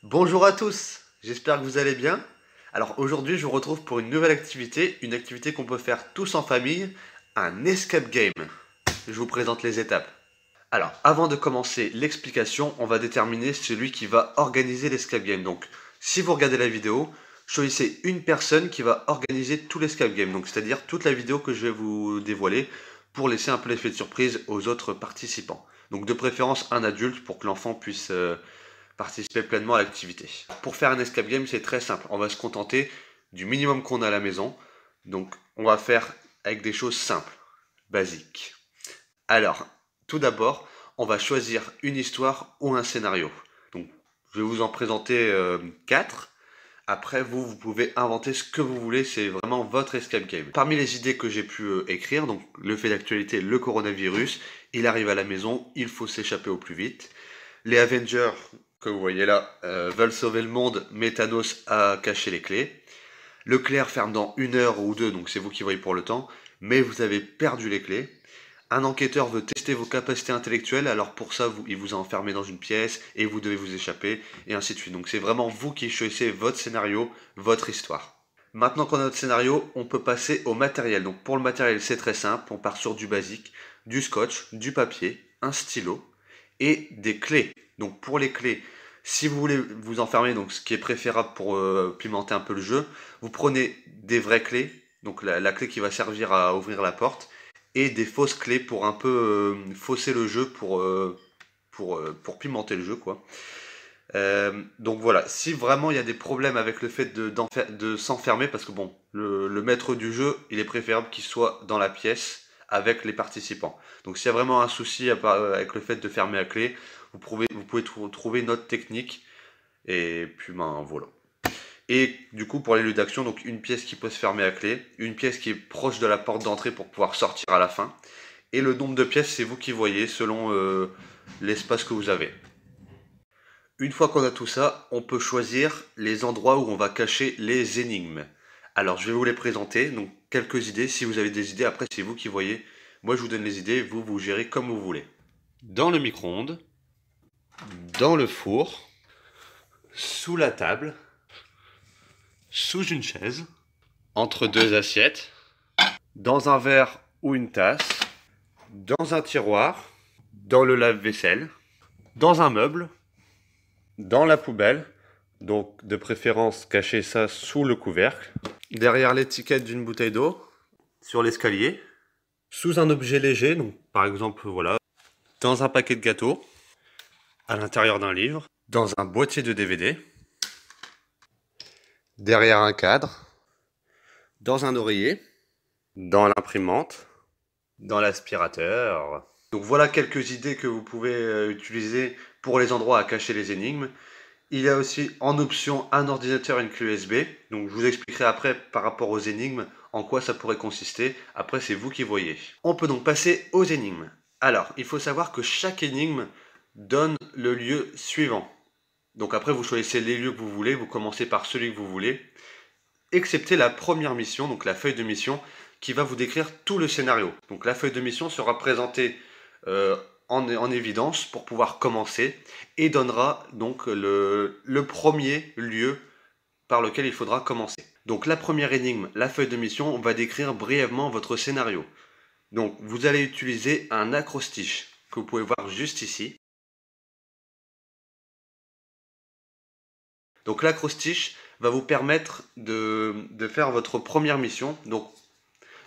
Bonjour à tous, j'espère que vous allez bien. Alors aujourd'hui je vous retrouve pour une nouvelle activité, une activité qu'on peut faire tous en famille, un escape game. Je vous présente les étapes. Alors avant de commencer l'explication, on va déterminer celui qui va organiser l'escape game. Donc si vous regardez la vidéo, choisissez une personne qui va organiser tout l'escape game. Donc c'est-à-dire toute la vidéo que je vais vous dévoiler pour laisser un peu l'effet de surprise aux autres participants. Donc de préférence un adulte pour que l'enfant puisse participer pleinement à l'activité. Pour faire un escape game, c'est très simple. On va se contenter du minimum qu'on a à la maison. Donc, on va faire avec des choses simples, basiques. Alors, tout d'abord, on va choisir une histoire ou un scénario. Donc, je vais vous en présenter 4. Après, vous pouvez inventer ce que vous voulez, c'est vraiment votre escape game. Parmi les idées que j'ai pu écrire, donc le fait d'actualité, le coronavirus, il arrive à la maison, il faut s'échapper au plus vite. Les Avengers, que vous voyez là, veulent sauver le monde, mais Thanos a caché les clés. Leclerc ferme dans 1 heure ou 2, donc c'est vous qui voyez pour le temps, mais vous avez perdu les clés. Un enquêteur veut tester vos capacités intellectuelles, alors pour ça, il vous a enfermé dans une pièce et vous devez vous échapper, et ainsi de suite. Donc c'est vraiment vous qui choisissez votre scénario, votre histoire. Maintenant qu'on a notre scénario, on peut passer au matériel. Donc pour le matériel, c'est très simple, on part sur du basique, du scotch, du papier, un stylo et des clés. Donc pour les clés, si vous voulez vous enfermer, donc ce qui est préférable pour pimenter un peu le jeu, vous prenez des vraies clés, donc la clé qui va servir à ouvrir la porte, et des fausses clés pour un peu fausser le jeu pour pimenter le jeu, quoi. Donc voilà, si vraiment il y a des problèmes avec le fait de s'enfermer, parce que bon, le maître du jeu, il est préférable qu'il soit dans la pièce avec les participants. Donc s'il y a vraiment un souci avec le fait de fermer la clé, vous pouvez trouver une autre technique, et puis ben voilà. Et du coup, pour les lieux d'action, donc une pièce qui peut se fermer à clé, une pièce qui est proche de la porte d'entrée pour pouvoir sortir à la fin, et le nombre de pièces, c'est vous qui voyez selon l'espace que vous avez. Une fois qu'on a tout ça, on peut choisir les endroits où on va cacher les énigmes. Alors, je vais vous les présenter, donc quelques idées. Si vous avez des idées, après, c'est vous qui voyez. Moi, je vous donne les idées, vous gérez comme vous voulez. Dans le micro-ondes, dans le four, sous la table, sous une chaise, entre deux assiettes, dans un verre ou une tasse, dans un tiroir, dans le lave-vaisselle, dans un meuble, dans la poubelle, donc de préférence cacher ça sous le couvercle, derrière l'étiquette d'une bouteille d'eau, sur l'escalier, sous un objet léger, donc par exemple voilà, dans un paquet de gâteaux, à l'intérieur d'un livre, dans un boîtier de DVD, derrière un cadre, dans un oreiller, dans l'imprimante, dans l'aspirateur. Donc voilà quelques idées que vous pouvez utiliser pour les endroits à cacher les énigmes. Il y a aussi en option un ordinateur et une clé USB. Donc je vous expliquerai après par rapport aux énigmes en quoi ça pourrait consister. Après c'est vous qui voyez. On peut donc passer aux énigmes. Alors il faut savoir que chaque énigme donne le lieu suivant. Donc après vous choisissez les lieux que vous voulez, vous commencez par celui que vous voulez, excepté la première mission, donc la feuille de mission, qui va vous décrire tout le scénario. Donc la feuille de mission sera présentée en évidence pour pouvoir commencer et donnera donc le premier lieu par lequel il faudra commencer. Donc la première énigme, la feuille de mission, on va décrire brièvement votre scénario. Donc vous allez utiliser un acrostiche que vous pouvez voir juste ici. Donc l'acrostiche va vous permettre de faire votre première mission. Donc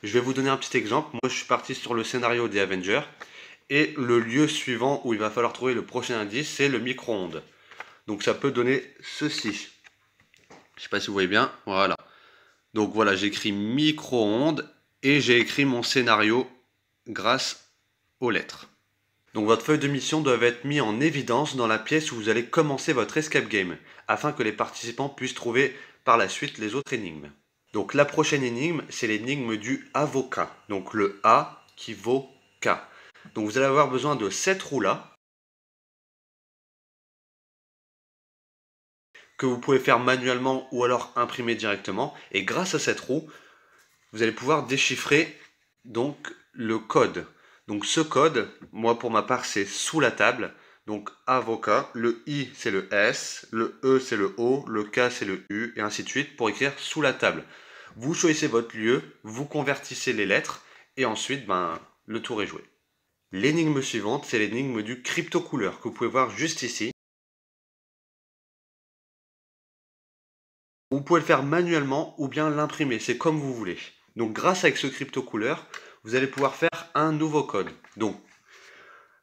je vais vous donner un petit exemple. Moi je suis parti sur le scénario des Avengers. Et le lieu suivant où il va falloir trouver le prochain indice, c'est le micro-ondes. Donc ça peut donner ceci. Je ne sais pas si vous voyez bien. Voilà. Donc voilà, j'ai écrit micro-ondes et j'ai écrit mon scénario grâce aux lettres. Donc votre feuille de mission doit être mise en évidence dans la pièce où vous allez commencer votre escape game, afin que les participants puissent trouver par la suite les autres énigmes. Donc la prochaine énigme, c'est l'énigme du avocat. Donc le A qui vaut K. Donc vous allez avoir besoin de cette roue-là, que vous pouvez faire manuellement ou alors imprimer directement. Et grâce à cette roue, vous allez pouvoir déchiffrer donc le code. Donc ce code, moi pour ma part c'est sous la table, Donc avocat, le I c'est le S, le E c'est le O, le K c'est le U, et ainsi de suite pour écrire sous la table. Vous choisissez votre lieu, vous convertissez les lettres, et ensuite, le tour est joué. L'énigme suivante, c'est l'énigme du crypto-couleur, que vous pouvez voir juste ici. Vous pouvez le faire manuellement ou bien l'imprimer, c'est comme vous voulez. Donc grâce à ce crypto-couleur, vous allez pouvoir faire un nouveau code. Donc,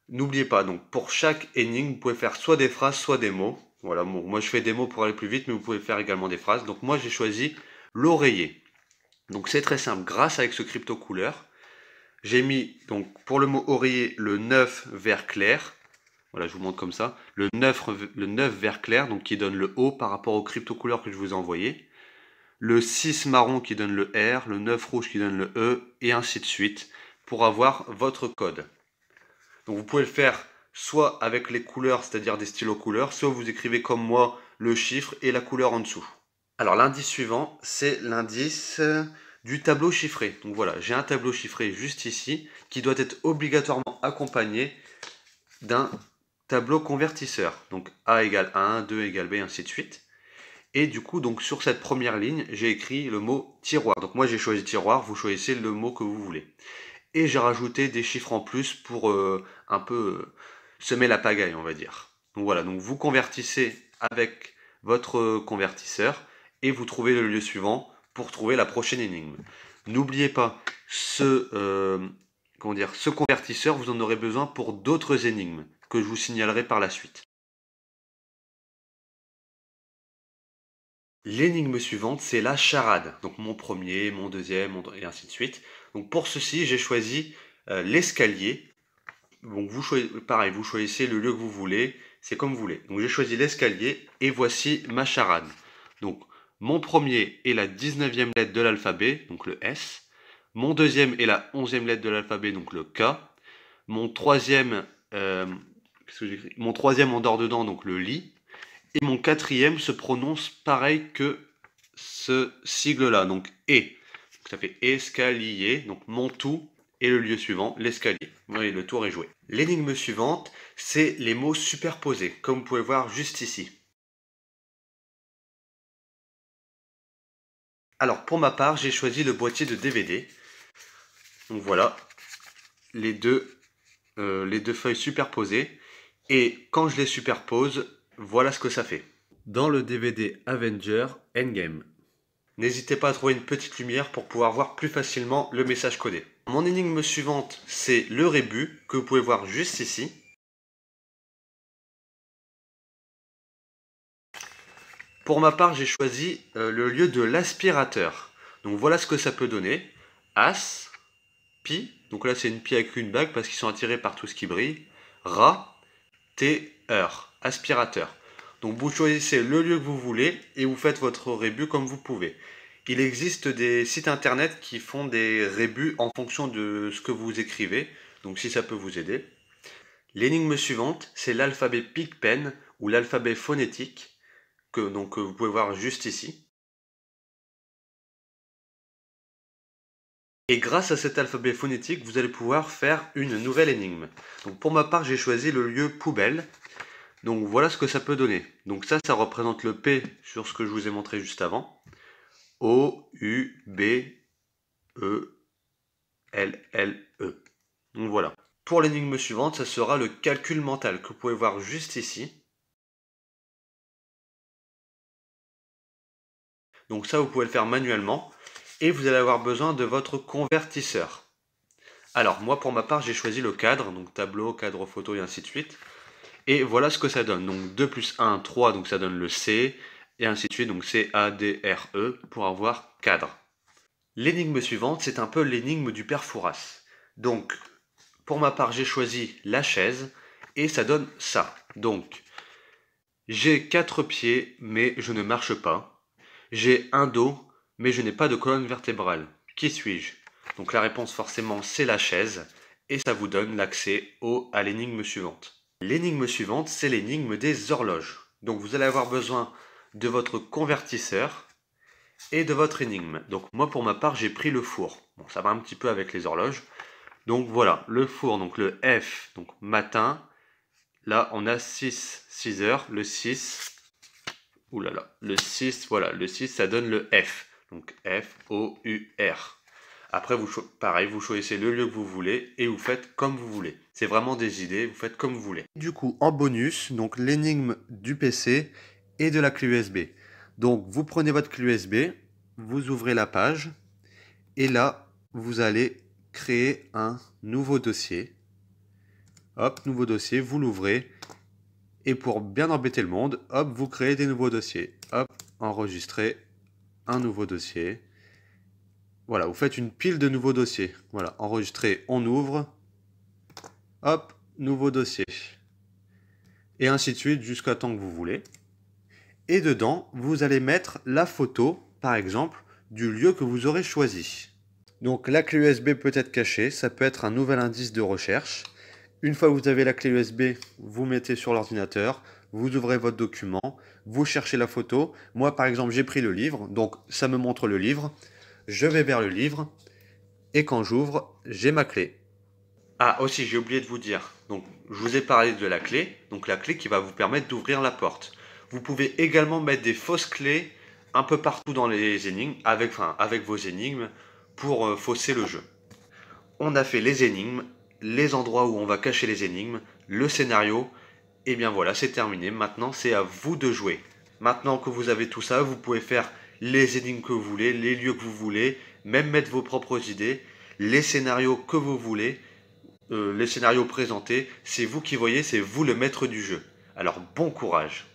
n'oubliez pas, donc pour chaque énigme, vous pouvez faire soit des phrases, soit des mots. Voilà, bon, moi je fais des mots pour aller plus vite, mais vous pouvez faire également des phrases. Donc moi j'ai choisi l'oreiller. Donc c'est très simple, grâce à ce crypto-couleur, j'ai mis donc pour le mot oreiller le 9 vert clair. Voilà, je vous montre comme ça. Le 9 vert clair, donc qui donne le O par rapport au crypto-couleur que je vous ai envoyé. Le 6 marron qui donne le R, le 9 rouge qui donne le E, et ainsi de suite, pour avoir votre code. Donc vous pouvez le faire soit avec les couleurs, c'est-à-dire des stylos couleurs, soit vous écrivez comme moi le chiffre et la couleur en dessous. Alors l'indice suivant, c'est l'indice du tableau chiffré. Donc voilà, j'ai un tableau chiffré juste ici, qui doit être obligatoirement accompagné d'un tableau convertisseur. Donc A égale 1, 2 égale B, ainsi de suite. Et du coup, donc sur cette première ligne, j'ai écrit le mot tiroir. Donc moi j'ai choisi tiroir, vous choisissez le mot que vous voulez. Et j'ai rajouté des chiffres en plus pour un peu semer la pagaille, on va dire. Donc voilà, donc vous convertissez avec votre convertisseur et vous trouvez le lieu suivant pour trouver la prochaine énigme. N'oubliez pas, ce convertisseur, vous en aurez besoin pour d'autres énigmes que je vous signalerai par la suite. L'énigme suivante, c'est la charade. Donc mon premier, mon deuxième, et ainsi de suite. Donc pour ceci, j'ai choisi l'escalier. Donc pareil, vous choisissez le lieu que vous voulez, c'est comme vous voulez. Donc j'ai choisi l'escalier et voici ma charade. Donc mon premier est la 19e lettre de l'alphabet, donc le S. Mon deuxième est la 11e lettre de l'alphabet, donc le K. Mon troisième, qu'est-ce que j'écris? Mon troisième en dehors dedans, donc le Li. Et mon quatrième se prononce pareil que ce sigle-là, donc E. Donc ça fait escalier, donc mon tout et le lieu suivant, l'escalier. Oui, le tour est joué. L'énigme suivante, c'est les mots superposés, comme vous pouvez voir juste ici. Alors pour ma part, j'ai choisi le boîtier de DVD. Donc voilà, les deux feuilles superposées. Et quand je les superpose, voilà ce que ça fait. Dans le DVD Avenger Endgame. N'hésitez pas à trouver une petite lumière pour pouvoir voir plus facilement le message codé. Mon énigme suivante, c'est le rébus, que vous pouvez voir juste ici. Pour ma part, j'ai choisi le lieu de l'aspirateur. Donc voilà ce que ça peut donner. As, pi, donc là c'est une pie avec une bague parce qu'ils sont attirés par tout ce qui brille. Ra, T, heure, aspirateur. Donc vous choisissez le lieu que vous voulez et vous faites votre rébus comme vous pouvez. Il existe des sites internet qui font des rébus en fonction de ce que vous écrivez, donc si ça peut vous aider. L'énigme suivante, c'est l'alphabet Picpen ou l'alphabet phonétique, que vous pouvez voir juste ici. Et grâce à cet alphabet phonétique, vous allez pouvoir faire une nouvelle énigme. Donc pour ma part, j'ai choisi le lieu poubelle. Donc voilà ce que ça peut donner. Donc ça représente le P sur ce que je vous ai montré juste avant. O, U, B, E, L, L, E. Donc voilà. Pour l'énigme suivante, ça sera le calcul mental que vous pouvez voir juste ici. Donc ça, vous pouvez le faire manuellement. Et vous allez avoir besoin de votre convertisseur. Alors, moi, pour ma part, j'ai choisi le cadre, donc tableau, cadre photo et ainsi de suite. Et voilà ce que ça donne. Donc 2 plus 1, 3, donc ça donne le C, et ainsi de suite, donc C, A, D, R, E, pour avoir cadre. L'énigme suivante, c'est un peu l'énigme du père Fouras. Donc, pour ma part, j'ai choisi la chaise, et ça donne ça. Donc, j'ai 4 pieds, mais je ne marche pas. J'ai un dos, mais je n'ai pas de colonne vertébrale. Qui suis-je? Donc la réponse forcément c'est la chaise, et ça vous donne l'accès à l'énigme suivante. L'énigme suivante, c'est l'énigme des horloges. Donc vous allez avoir besoin de votre convertisseur et de votre énigme. Donc moi pour ma part j'ai pris le four. Bon, ça va un petit peu avec les horloges. Donc voilà, le four, donc le F, donc matin, Là, on a 6 heures. Le 6, oulala, le 6, voilà, le 6, ça donne le F. Donc F, O, U, R. Après, pareil, vous choisissez le lieu que vous voulez et vous faites comme vous voulez. C'est vraiment des idées, vous faites comme vous voulez. Du coup, en bonus, donc l'énigme du PC et de la clé USB. Donc, vous prenez votre clé USB, vous ouvrez la page et là, vous allez créer un nouveau dossier. Hop, nouveau dossier, vous l'ouvrez. Et pour bien embêter le monde, hop, vous créez des nouveaux dossiers. Hop, enregistrer un nouveau dossier. Voilà, vous faites une pile de nouveaux dossiers. Voilà, enregistrer, on ouvre. Hop, nouveau dossier. Et ainsi de suite jusqu'à temps que vous voulez. Et dedans, vous allez mettre la photo, par exemple, du lieu que vous aurez choisi. Donc la clé USB peut être cachée, ça peut être un nouvel indice de recherche. Une fois que vous avez la clé USB, vous mettez sur l'ordinateur, vous ouvrez votre document, vous cherchez la photo. Moi, par exemple, j'ai pris le livre, donc ça me montre le livre. Je vais vers le livre, et quand j'ouvre, j'ai ma clé. Ah, aussi, j'ai oublié de vous dire. Donc, je vous ai parlé de la clé, donc la clé qui va vous permettre d'ouvrir la porte. Vous pouvez également mettre des fausses clés un peu partout dans les énigmes, avec vos énigmes, pour fausser le jeu. On a fait les énigmes, les endroits où on va cacher les énigmes, le scénario, et bien voilà, c'est terminé. Maintenant, c'est à vous de jouer. Maintenant que vous avez tout ça, vous pouvez faire les énigmes que vous voulez, les lieux que vous voulez, même mettre vos propres idées, les scénarios que vous voulez, les scénarios présentés, c'est vous qui voyez, c'est vous le maître du jeu. Alors bon courage.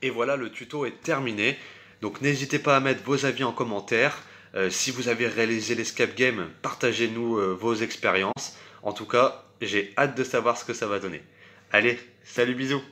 Et voilà, le tuto est terminé. Donc n'hésitez pas à mettre vos avis en commentaire. Si vous avez réalisé l'escape game, partagez-nous vos expériences. En tout cas, j'ai hâte de savoir ce que ça va donner. Allez, salut, bisous!